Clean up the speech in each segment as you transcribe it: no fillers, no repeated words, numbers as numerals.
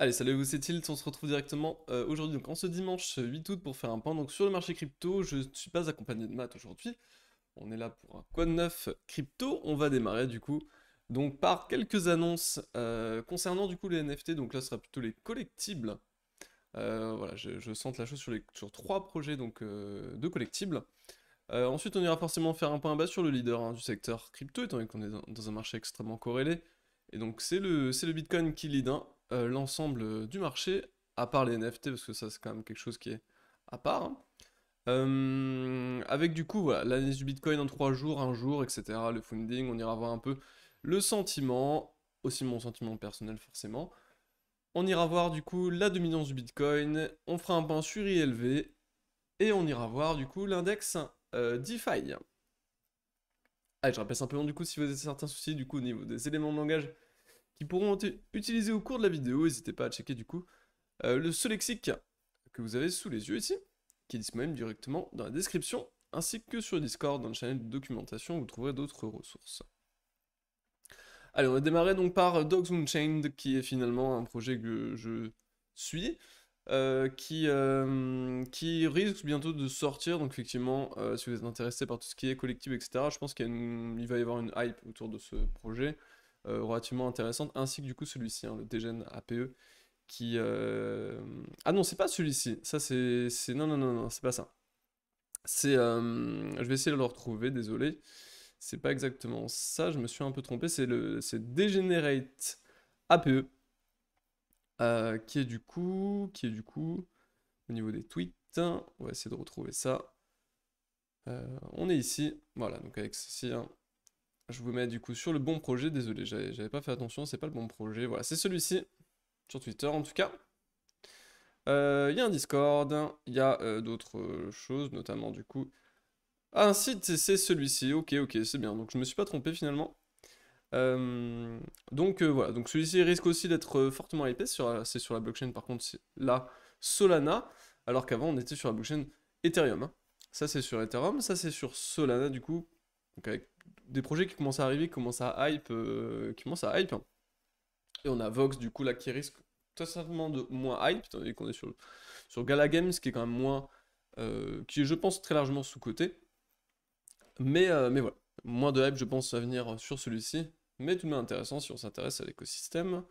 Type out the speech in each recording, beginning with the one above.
Allez, salut, vous c'est Tilt, on se retrouve directement aujourd'hui, donc en ce dimanche 8 août pour faire un point donc sur le marché crypto. Je ne suis pas accompagné de Matt aujourd'hui, on est là pour un Quad 9 crypto. On va démarrer du coup donc par quelques annonces concernant du coup les NFT, donc là ce sera plutôt les collectibles. Voilà, je sente la chose sur trois projets donc de collectibles. Ensuite on ira forcément faire un point bas sur le leader du secteur crypto, étant donné qu'on est dans un marché extrêmement corrélé. Et donc c'est le Bitcoin qui lead l'ensemble du marché, à part les NFT, parce que ça c'est quand même quelque chose qui est à part, hein. Avec du coup, voilà, l'analyse du Bitcoin en 3 jours, un jour, etc. Le funding, on ira voir un peu le sentiment, aussi mon sentiment personnel forcément. On ira voir du coup la dominance du Bitcoin, on fera un point sur ILV, et on ira voir du coup l'index DeFi. Allez, je rappelle simplement du coup si vous avez certains soucis du coup au niveau des éléments de langage qui pourront être utilisés au cours de la vidéo, n'hésitez pas à checker du coup ce lexique que vous avez sous les yeux ici, qui est disponible directement dans la description, ainsi que sur Discord, dans le channel de documentation, où vous trouverez d'autres ressources. Allez, on va démarrer donc par Dogs Unchained, qui est finalement un projet que je suis, qui risque bientôt de sortir. Donc effectivement, si vous êtes intéressé par tout ce qui est collectif, etc., je pense qu'il va y avoir une hype autour de ce projet relativement intéressante, ainsi que du coup celui-ci, le Degen APE, qui... Ah non, c'est pas celui-ci, ça c'est... Non, non, non, non, c'est pas ça. C'est... Je vais essayer de le retrouver, désolé. C'est pas exactement ça, je me suis un peu trompé, c'est Degenerate APE, qui est du coup, au niveau des tweets, on va essayer de retrouver ça. On est ici, voilà, donc avec ceci, je vous mets du coup sur le bon projet, désolé, j'avais pas fait attention, c'est pas le bon projet, voilà, c'est celui-ci, sur Twitter en tout cas. Il y a un Discord, il y a d'autres choses, notamment du coup. Ah, un site, c'est celui-ci, ok, ok, c'est bien, donc je me suis pas trompé finalement. Donc voilà, donc celui-ci risque aussi d'être fortement hypé, c'est sur la blockchain par contre, c'est là Solana, alors qu'avant on était sur la blockchain Ethereum, hein. Ça c'est sur Ethereum, ça c'est sur Solana du coup, donc avec des projets qui commencent à arriver, qui commencent à hype, hein. Et on a Vox du coup là qui risque très certainement de moins hype, étant donné qu'on est sur Gala Games qui est quand même moins, qui est je pense très largement sous-coté. Mais voilà, moins de hype je pense à venir sur celui-ci, mais tout de même intéressant si on s'intéresse à l'écosystème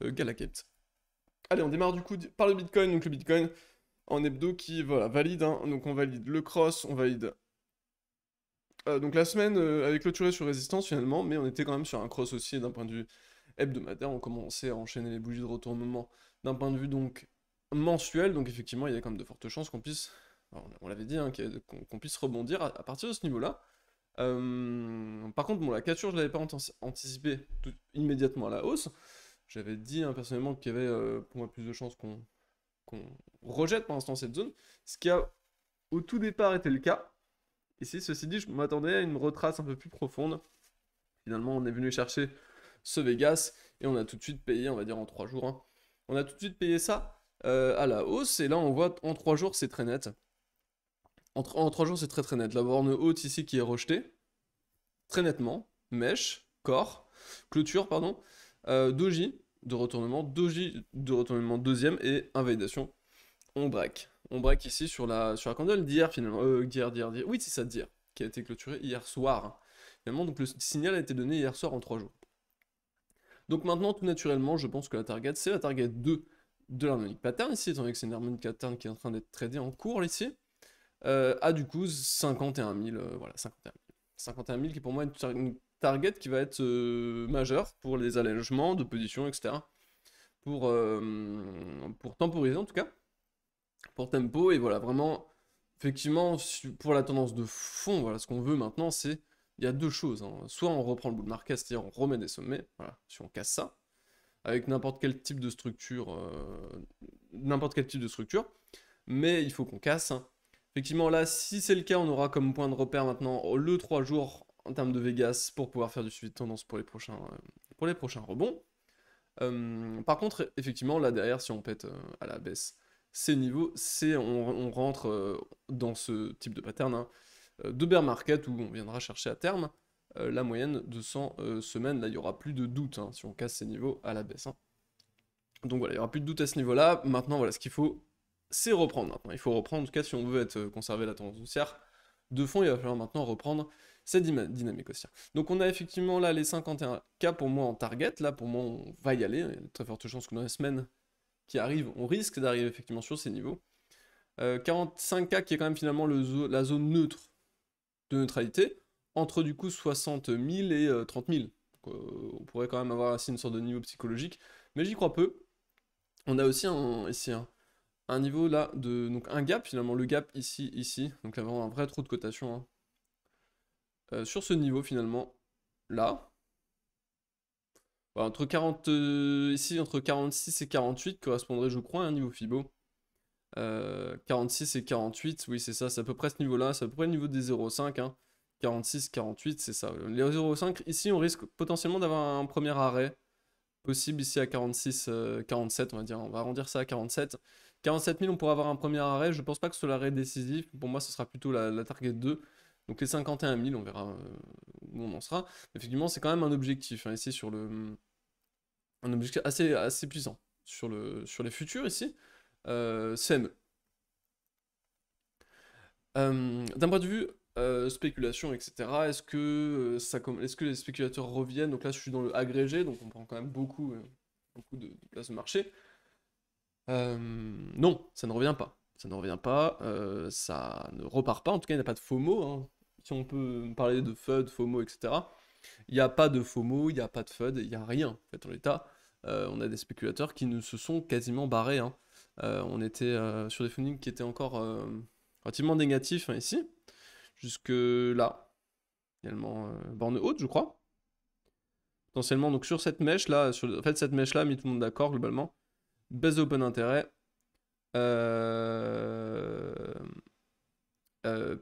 Galacate. Allez, on démarre du coup par le Bitcoin, donc le Bitcoin en hebdo qui voilà, valide, hein. Donc on valide le cross, on valide... donc la semaine avait clôturé sur résistance finalement, mais on était quand même sur un cross aussi d'un point de vue hebdomadaire, on commençait à enchaîner les bougies de retournement d'un point de vue donc mensuel, donc effectivement il y a quand même de fortes chances qu'on puisse, on l'avait dit, hein, qu'on puisse rebondir à partir de ce niveau-là. Par contre, bon, la cassure, je l'avais pas anticipé immédiatement à la hausse. J'avais dit personnellement qu'il y avait pour moi plus de chances qu'on rejette pour l'instant cette zone, ce qui a au tout départ été le cas. Ici, ceci dit, je m'attendais à une retrace un peu plus profonde. Finalement, on est venu chercher ce Vegas et on a tout de suite payé, on va dire en 3 jours, hein. On a tout de suite payé ça à la hausse et là, on voit en 3 jours, c'est très net. En 3 jours, c'est très très net. La borne haute ici qui est rejetée, très nettement. Mèche, corps, clôture, pardon. Doji doji de retournement deuxième et invalidation. On break. On break ici sur la candle d'hier finalement. D'hier. Oui, c'est ça, d'hier. Qui a été clôturé hier soir, hein. Finalement, donc le signal a été donné hier soir en 3 jours. Donc maintenant, tout naturellement, je pense que la target, c'est la target 2 de l'harmonic pattern ici, étant donné que c'est une harmonic pattern qui est en train d'être tradée en cours ici. À du coup 51 000, voilà, 51 000. 51 000 qui pour moi est une target qui va être majeure pour les allègements de position, etc. Pour temporiser en tout cas, pour tempo, et voilà, vraiment, effectivement, pour la tendance de fond, voilà, ce qu'on veut maintenant, c'est, il y a deux choses, hein. Soit on reprend le bull market, c'est-à-dire on remet des sommets, voilà, si on casse ça, avec n'importe quel type de structure, mais il faut qu'on casse, hein. Effectivement, là, si c'est le cas, on aura comme point de repère maintenant le 3 jours en termes de Vegas pour pouvoir faire du suivi de tendance pour les prochains rebonds. Par contre, effectivement, là derrière, si on pète à la baisse ces niveaux, on rentre dans ce type de pattern, hein, de bear market où on viendra chercher à terme la moyenne de 100 semaines. Là, il n'y aura plus de doute, hein, si on casse ces niveaux à la baisse, hein. Donc voilà, il n'y aura plus de doute à ce niveau-là. Maintenant, voilà, ce qu'il faut, c'est reprendre maintenant. Il faut reprendre, en tout cas, si on veut être conserver la tendance haussière de fond, il va falloir maintenant reprendre cette dynamique haussière. Donc on a effectivement là les 51K pour moi en target. Là, pour moi, on va y aller. Il y a de très fortes chances que dans les semaines qui arrivent, on risque d'arriver effectivement sur ces niveaux. 45K qui est quand même finalement la zone neutre de neutralité, entre du coup 60 000 et 30 000. Donc, on pourrait quand même avoir ainsi une sorte de niveau psychologique, mais j'y crois peu. On a aussi ici un niveau là de. Donc un gap finalement, le gap ici, ici. Donc là vraiment un vrai trou de cotation. Hein. Sur ce niveau finalement, là. Voilà, entre 40, ici entre 46 et 48 correspondrait je crois à un niveau Fibo. 46 et 48, oui c'est ça, c'est à peu près ce niveau là, c'est à peu près le niveau des 0,5. Hein. 46, 48, c'est ça. Les 0,5, ici on risque potentiellement d'avoir un premier arrêt possible ici à 46, 47, on va dire, on va arrondir ça à 47. 47 000, on pourra avoir un premier arrêt, je pense pas que ce soit l'arrêt décisif, pour moi ce sera plutôt la target 2. Donc les 51 000, on verra où on en sera. Effectivement, c'est quand même un objectif, hein, ici sur le... Un objectif assez puissant. Sur les futurs ici, CME. D'un point de vue spéculation, etc., est-ce que les spéculateurs reviennent? Donc là, je suis dans le agrégé, donc on prend quand même beaucoup de place de marché. Non, ça ne revient pas. Ça ne revient pas, ça ne repart pas. En tout cas, il n'y a pas de FOMO. Hein. Si on peut parler de FUD, FOMO, etc., il n'y a pas de FOMO, il n'y a pas de FUD, il n'y a rien. En fait, en l'état, on a des spéculateurs qui ne se sont quasiment barrés. Hein. On était sur des fundings qui étaient encore relativement négatifs hein, ici, jusque là. Également borne haute, je crois. Potentiellement, donc sur cette mèche là, en fait, cette mèche là a mis tout le monde d'accord globalement. Baisse d'open intérêt.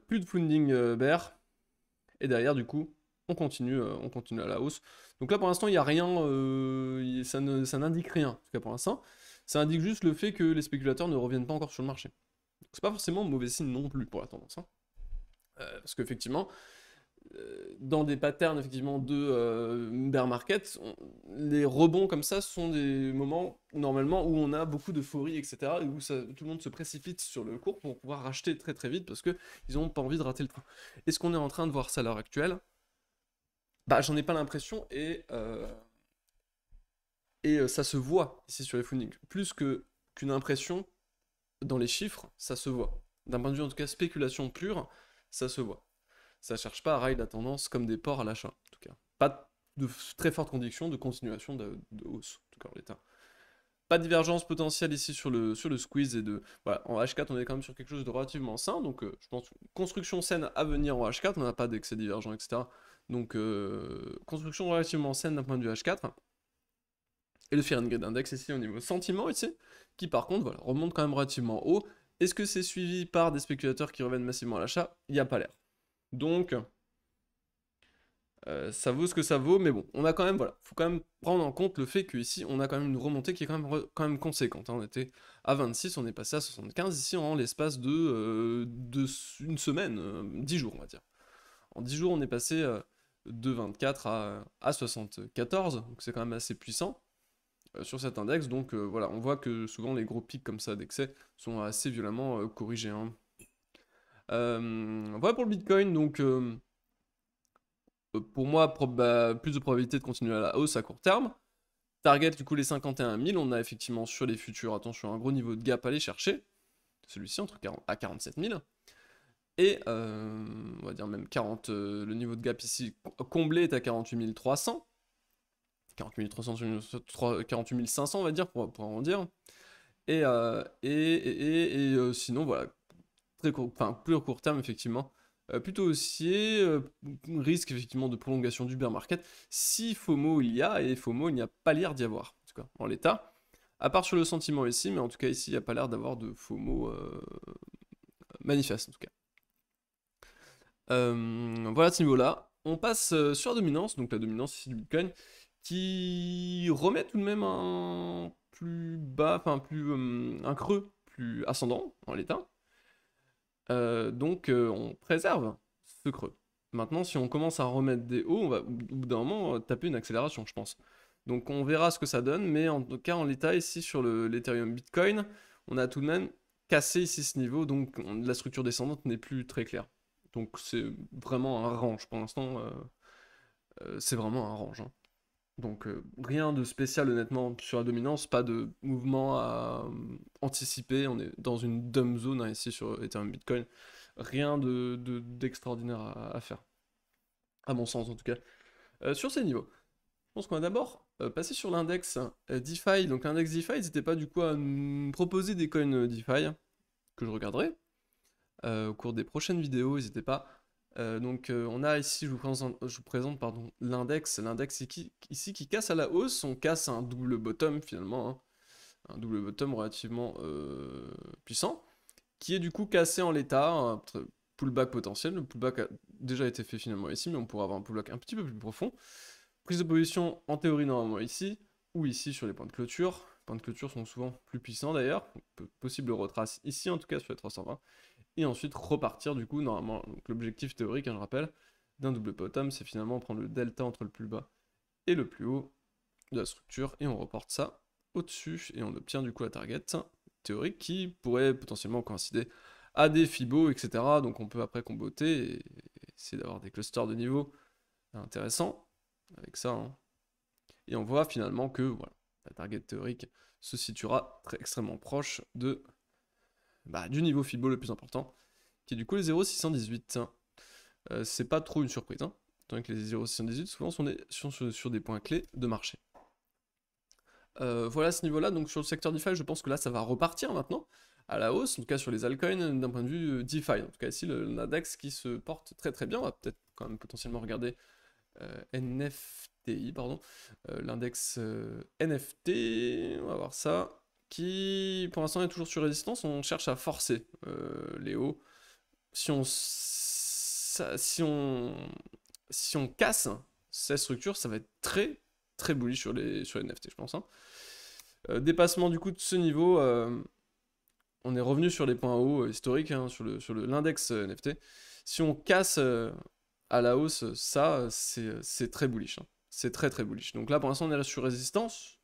Plus de funding bear. Et derrière, du coup, on continue à la hausse. Donc là, pour l'instant, il n'y a rien, ça n'indique rien, en tout cas pour l'instant. Ça indique juste le fait que les spéculateurs ne reviennent pas encore sur le marché. C'est pas forcément mauvais signe non plus pour la tendance. Hein. Parce qu'effectivement, dans des patterns effectivement de bear market, les rebonds comme ça sont des moments normalement où on a beaucoup d'euphorie, etc. Et où tout le monde se précipite sur le cours pour pouvoir racheter très très vite parce qu'ils n'ont pas envie de rater le train. Est-ce qu'on est en train de voir ça à l'heure actuelle? Bah j'en ai pas l'impression et ça se voit ici sur les fundings. Plus qu'une impression dans les chiffres, ça se voit. D'un point de vue en tout cas spéculation pure, ça se voit. Ça cherche pas à rail la tendance comme des porcs à l'achat, en tout cas. Pas de très forte conviction de continuation de hausse, en tout cas en l'état. Pas de divergence potentielle ici sur le squeeze et de... Voilà, en H4 on est quand même sur quelque chose de relativement sain, donc je pense construction saine à venir en H4, on n'a pas d'excès divergent, etc. Donc construction relativement saine d'un point de vue H4. Et le Fear and Greed Index ici au niveau sentiment ici, qui par contre voilà, remonte quand même relativement haut. Est-ce que c'est suivi par des spéculateurs qui reviennent massivement à l'achat? Il n'y a pas l'air. Donc, ça vaut ce que ça vaut, mais bon, on a quand même, voilà, faut quand même prendre en compte le fait qu'ici, on a quand même une remontée qui est quand même conséquente. Hein. On était à 26, on est passé à 75 ici en l'espace de une semaine, 10 jours, on va dire. En 10 jours, on est passé de 24 à 74, donc c'est quand même assez puissant sur cet index. Donc voilà, on voit que souvent les gros pics comme ça d'excès sont assez violemment corrigés. Hein. Voilà pour le Bitcoin, donc pour moi, plus de probabilité de continuer à la hausse à court terme. Target, du coup, les 51 000, on a effectivement sur les futurs, attention, un gros niveau de gap à aller chercher. Celui-ci, entre 40 à 47 000. Et, on va dire même 40, le niveau de gap ici comblé est à 48 300. 48 300, 48 500, on va dire, pour arrondir. Sinon, voilà, plus court terme, effectivement. Plutôt haussier, risque effectivement de prolongation du bear market. Si FOMO il y a, et FOMO il n'y a pas l'air d'y avoir, en tout cas, en l'état. À part sur le sentiment ici, mais en tout cas ici, il n'y a pas l'air d'avoir de FOMO manifeste, en tout cas. Voilà à ce niveau-là. On passe sur la dominance, donc la dominance ici du Bitcoin, qui remet tout de même un plus bas, enfin un creux plus ascendant en l'état. Donc on préserve ce creux. Maintenant, si on commence à remettre des hauts, on va au bout d'un moment taper une accélération, je pense. Donc on verra ce que ça donne, mais en tout cas en l'état ici sur l'Ethereum Bitcoin, on a tout de même cassé ici ce niveau, donc la structure descendante n'est plus très claire. Donc c'est vraiment un range pour l'instant, c'est vraiment un range, hein. Donc rien de spécial honnêtement sur la dominance, pas de mouvement à anticiper, on est dans une dumb zone hein, ici sur Ethereum Bitcoin, rien d'extraordinaire à faire, à mon sens en tout cas. Sur ces niveaux, je pense qu'on va d'abord passer sur l'index DeFi. Donc l'index DeFi, n'hésitez pas du coup à me proposer des coins DeFi que je regarderai au cours des prochaines vidéos, n'hésitez pas. On a ici, je vous présente pardon, l'index ici qui casse à la hausse, on casse un double bottom finalement, hein. Un double bottom relativement puissant, qui est du coup cassé en l'état, un pullback potentiel. Le pullback a déjà été fait finalement ici, mais on pourrait avoir un pullback un petit peu plus profond. Prise de position en théorie normalement ici, ou ici sur les points de clôture. Les points de clôture sont souvent plus puissants d'ailleurs, possible retrace ici en tout cas sur les 320. Et ensuite repartir du coup normalement, l'objectif théorique, hein, je rappelle, d'un double bottom, c'est finalement prendre le delta entre le plus bas et le plus haut de la structure, et on reporte ça au-dessus, et on obtient du coup la target théorique qui pourrait potentiellement coïncider à des Fibo, etc. Donc on peut après comboter et essayer d'avoir des clusters de niveau intéressants avec ça, hein. Et on voit finalement que voilà, la target théorique se situera extrêmement proche du niveau Fibo le plus important, qui est du coup les 0,618. C'est pas trop une surprise, hein, tant que les 0,618 souvent sont sur des points clés de marché. Voilà ce niveau-là, donc sur le secteur DeFi, je pense que là ça va repartir maintenant à la hausse, en tout cas sur les altcoins d'un point de vue DeFi. En tout cas ici l'index qui se porte très très bien, on va peut-être quand même potentiellement regarder NFTI, pardon, l'index NFT, on va voir ça, qui pour l'instant est toujours sur résistance, on cherche à forcer les hauts. Si on casse cette structure, ça va être très très bullish sur les NFT, je pense, hein. Dépassement du coup de ce niveau, on est revenu sur les points hauts historiques, hein, sur l'index NFT. Si on casse à la hausse, ça, c'est très bullish, hein. C'est très très bullish. Donc là, pour l'instant, on est sur résistance.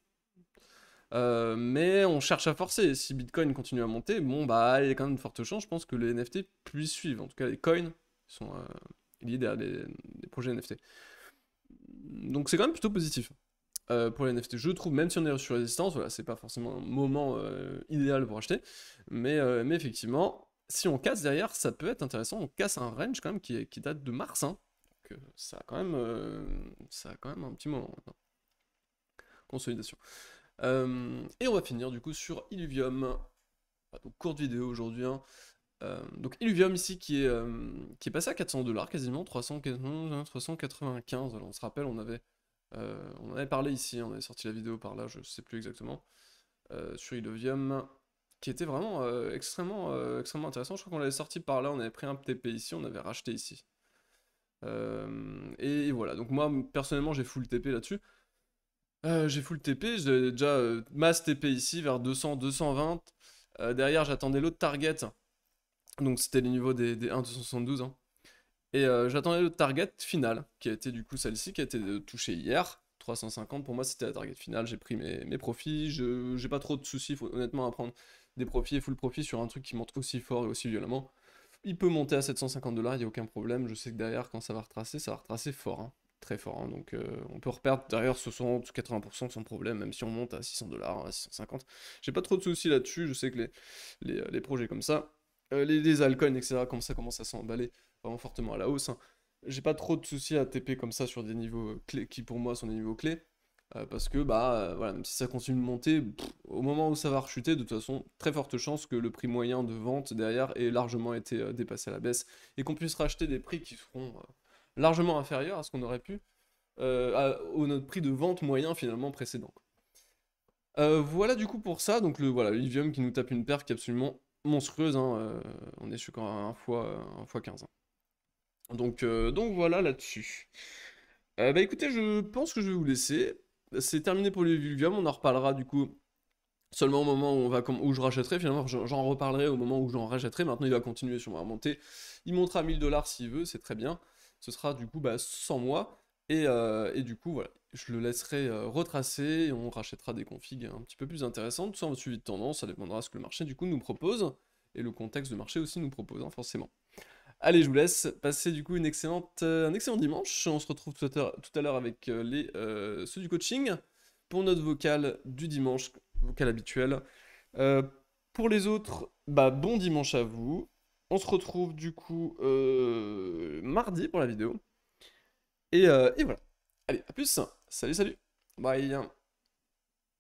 Mais on cherche à forcer. Si Bitcoin continue à monter, bon, bah, il y a quand même de fortes chances, je pense, que les NFT puissent suivre. En tout cas, les coins sont liés derrière les projets NFT. Donc c'est quand même plutôt positif pour les NFT. Je trouve, même si on est sur résistance, voilà, c'est pas forcément un moment idéal pour acheter. Mais effectivement, si on casse derrière, ça peut être intéressant. On casse un range quand même qui date de mars, hein. Donc, ça a quand même un petit moment maintenant. Consolidation. Et on va finir du coup sur Illuvium. Donc courte vidéo aujourd'hui, hein. Donc Illuvium ici qui est passé à 400$, quasiment 395. Alors, on se rappelle, on en avait parlé ici, on avait sorti la vidéo par là, je sais plus exactement, sur Illuvium, qui était vraiment extrêmement intéressant. Je crois qu'on l'avait sorti par là, on avait pris un TP ici, on avait racheté ici. Et voilà, donc moi personnellement j'ai full TP là-dessus. J'ai full TP, j'ai déjà masse TP ici vers 200, 220. Derrière j'attendais l'autre target, donc c'était les niveaux des 1,272, hein. Et j'attendais le target final, qui a été du coup celle-ci, qui a été touchée hier. 350, pour moi c'était la target finale, j'ai pris mes profits, j'ai pas trop de soucis honnêtement à prendre des profits et full profit sur un truc qui monte aussi fort et aussi violemment. Il peut monter à 750$, il n'y a aucun problème, je sais que derrière quand ça va retracer fort, hein, très fort, hein. Donc on peut reperdre derrière 60-80% sans problème, même si on monte à 600$, à 650. J'ai pas trop de soucis là-dessus, je sais que les projets comme ça, les altcoins, etc., comme ça commencent à s'emballer vraiment fortement à la hausse, hein. J'ai pas trop de soucis à TP comme ça sur des niveaux clés qui pour moi sont des niveaux clés. Parce que voilà, même si ça continue de monter, au moment où ça va rechuter, de toute façon, très forte chance que le prix moyen de vente derrière ait largement été dépassé à la baisse et qu'on puisse racheter des prix qui seront largement inférieurs à ce qu'on aurait pu au notre prix de vente moyen finalement précédent. Voilà du coup pour ça, donc voilà, l'Illuvium qui nous tape une perf qui est absolument monstrueuse, hein, on est sur un fois 15. Hein. Donc voilà là-dessus. Bah écoutez, je pense que je vais vous laisser. C'est terminé pour l'Illuvium, on en reparlera du coup seulement au moment où je rachèterai. Finalement, j'en reparlerai au moment où j'en rachèterai. Maintenant, il va continuer sur ma remontée. Il montera 1000$ s'il veut, c'est très bien. Ce sera du coup sans moi. Et du coup, voilà, je le laisserai retracer et on rachètera des configs un petit peu plus intéressantes, tout ça en suivi de tendance, ça dépendra de ce que le marché du coup nous propose, et le contexte de marché aussi nous propose, hein, forcément. Allez, je vous laisse passer du coup un excellent dimanche. On se retrouve tout à l'heure avec ceux du coaching pour notre vocal du dimanche, vocal habituel. Euh, pour les autres, bah, bon dimanche à vous. On se retrouve du coup mardi pour la vidéo. Et voilà. Allez, à plus. Salut, salut. Bye.